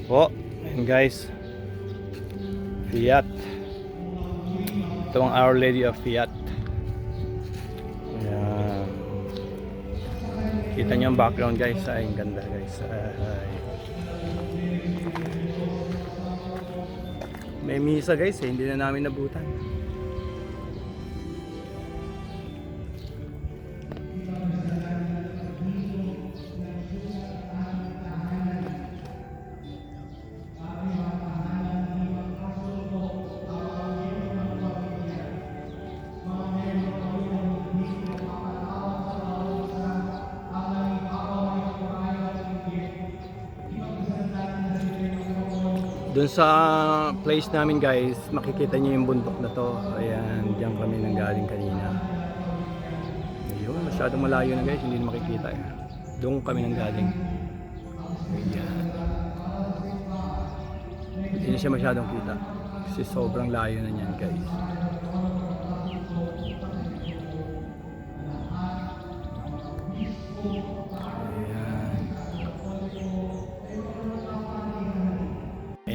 po. Ayan guys, Fiat. Ito ang Our Lady of Fiat. Ayan. Kita nyo ang background guys. Ay, ang ganda guys. Ay. May misa guys eh. Hindi na namin nabutan. Doon sa place namin guys, makikita niyo yung bundok na to. Ayan, diyan kami nanggaling kanina. Ayun, masyadong malayo na guys, hindi na makikita eh. Doon kami nanggaling. Ayan. Hindi na siya masyadong kita. Kasi sobrang layo na niyan guys.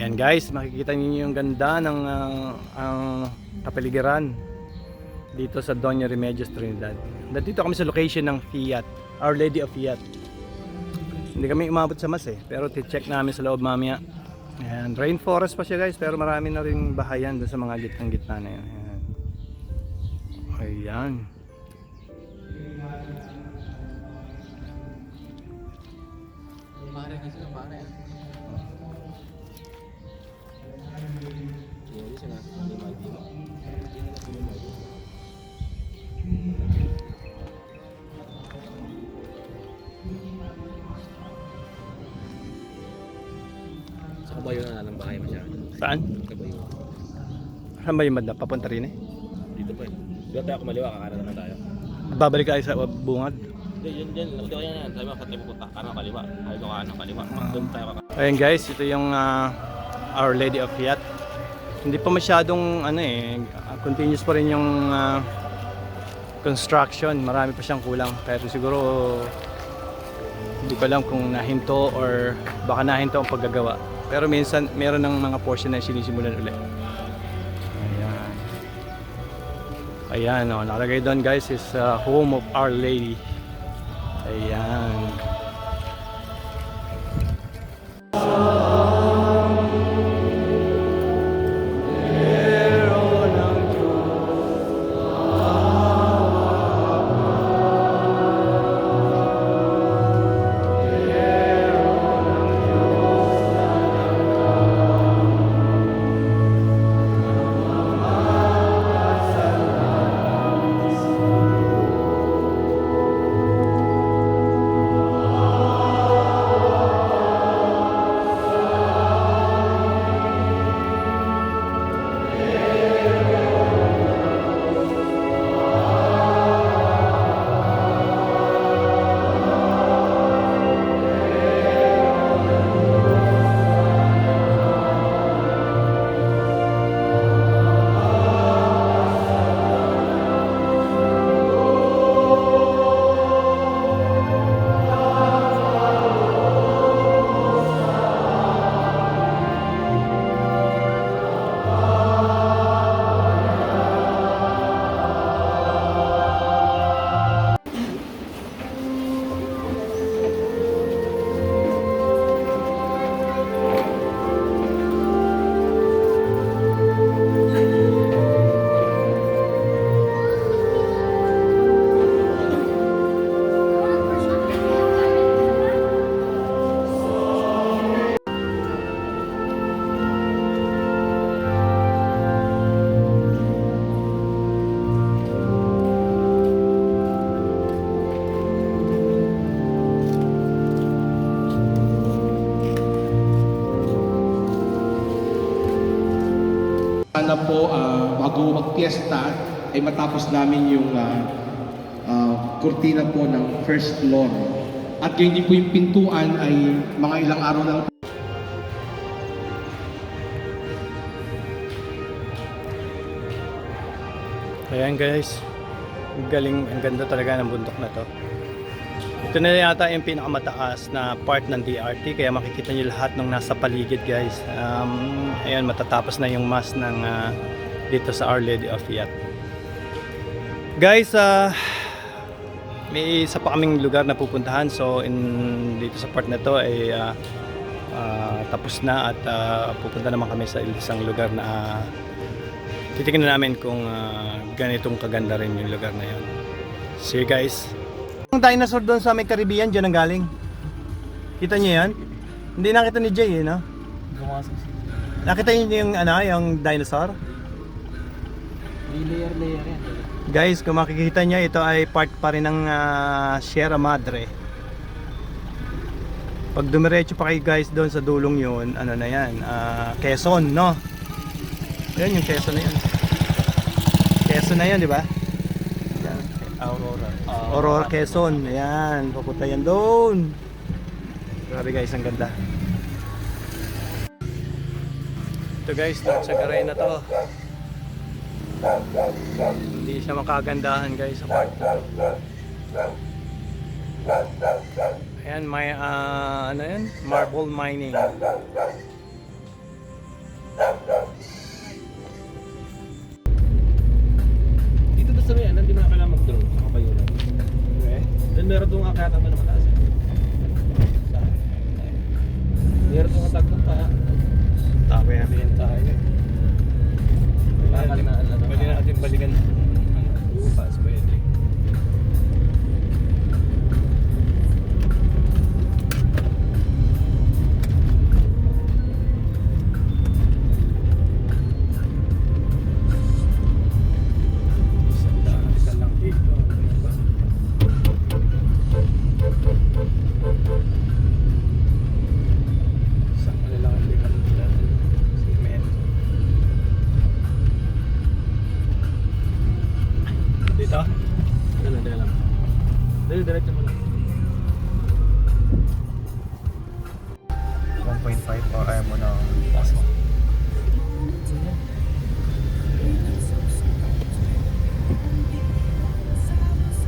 Ayan guys, makikita niyo yung ganda ng ang kapaligiran dito sa Doña Remedios Trinidad. Nandito kami sa location ng Fiat, Our Lady of Fiat. Hindi kami umabot sa mas eh, pero check namin sa loob mamaya. Ayan, rainforest pa siya guys, pero marami na rin bahayan doon sa mga gitnang-gitna na yun. Ayan. Ayan. Sa Kabayo na lang bahay mo siya. Saan? Kabayo. Saan ba yung banda? Papunta rin eh. Dito pa eh. Dito tayo kumaliwa, kakanan naman tayo. Babalik tayo sa bungad. Hindi, yun. Nakita ko yan. Sabi mo, saan tayo pupunta? Kanan, kaliwa. Sabi ko kanan, kaliwa. Doon tayo kakanan. Ayan guys, ito yung Our Lady of Fiat. Hindi pa masyadong continuous pa rin yung construction. Marami pa siyang kulang. Pero siguro hindi ko alam kung nahinto or baka nahinto ang paggagawa. Pero minsan meron ng mga portion na sinisimulan ulit. Ayan. Ayan o, nakalagay doon guys is Home of Our Lady. Ayan. Sana po bago mag-fiesta ay matapos namin yung kurtina po ng first floor. At yung din po yung pintuan ay mga ilang araw na lang. Ayan guys, ang galing, ang ganda talaga ng bundok na to. Ito na yata yung pinakamataas na part ng DRT, kaya makikita nyo lahat ng nasa paligid guys. Ayan, matatapos na yung mass ng dito sa Our Lady of Fiat. Guys, may isa pa kaming lugar na pupuntahan. So dito sa part na to ay tapos na at pupunta naman kami sa isang lugar na titignan namin kung ganitong kaganda rin yung lugar na yun. See you guys. Ang dinosaur doon sa may Caribbean, dyan ang galing. Kita niyo yan? Hindi nakita ni Jay, no? Nakita niyo yung, yung dinosaur? Layer yan. Guys, kung makikita niyo, ito ay part pa rin ng Sierra Madre. Pag dumiretso pa kayo guys doon sa dulong yun, ano na yan? Quezon, no? Yan yung Quezon na yun. Quezon na yun, di ba? Aurora, Quezon. Ayan, pupunta yan doon. Grabe guys, ang ganda. Ito guys, Notsagaray na to. Hindi siya makagandahan guys sa part na to. Ayan, may ano yan? Marble mining. Dito sa may hindi mo na kailangan mag-drone. Makabayunan. Okay. Then meron doon nga kaya naman na mataas. Meron doon nga tagong pa. Tabi natin tayo. Pwede natin balikan ang bukas. Pwede. Isa lang dito. Isang ano lang ang likan nila. Cement. Dito? Dala lang. Diretso mo lang. 1.5 o kaya mo na pass mo.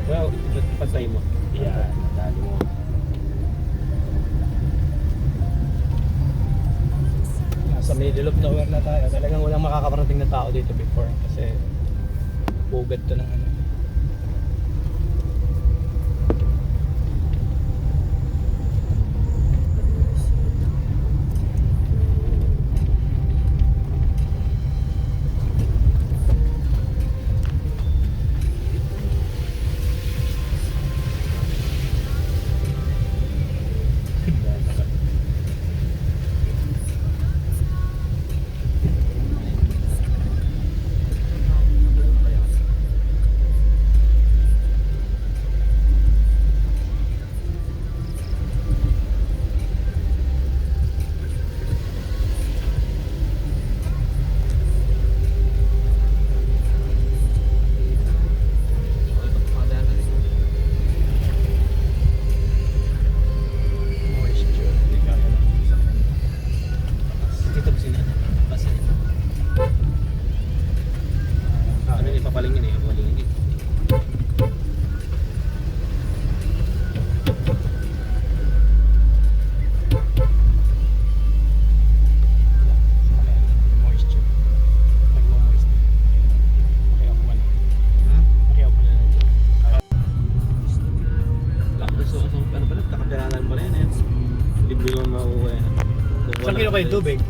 Well, patay mo. Yan. Dali mo. Nasa middle of nowhere na tayo. Talagang walang makakaparating na tao dito before kasi bugad to ng ano. Papaling yun eh. Papaling yun eh. Moisture. Nagmo-moist. Kaya ako man. Kaya ako pala na. Ano pala? Kakadalanan pala yan eh. Libre mo mauwi. Saan kilo kayo tubig?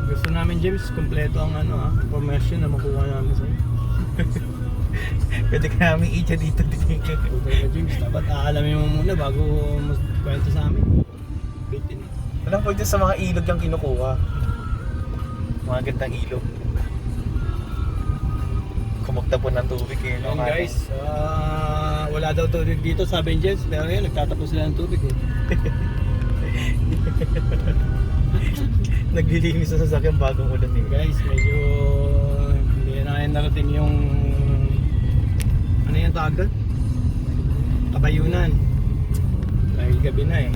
Gusto namin James, kompleto ang information na makuha namin sa'yo. Pwede ka namin i-chat dito. Puto na James, dapat aalamin mo muna bago kwento sa amin. Bitin. Alam ko dyan sa mga ilog yung kinukuha. Mga gandang ilog. Kumagtapon ng tubig eh. Ayun guys, wala daw tubig dito sabi ni James, pero yun, nagtatapos sila ng tubig eh. Naglilinis sa sasakyan bagong ulan eh. Guys, medyo hindi na narating yung ano yung tawag doon? Kabayunan. Dahil gabi na eh.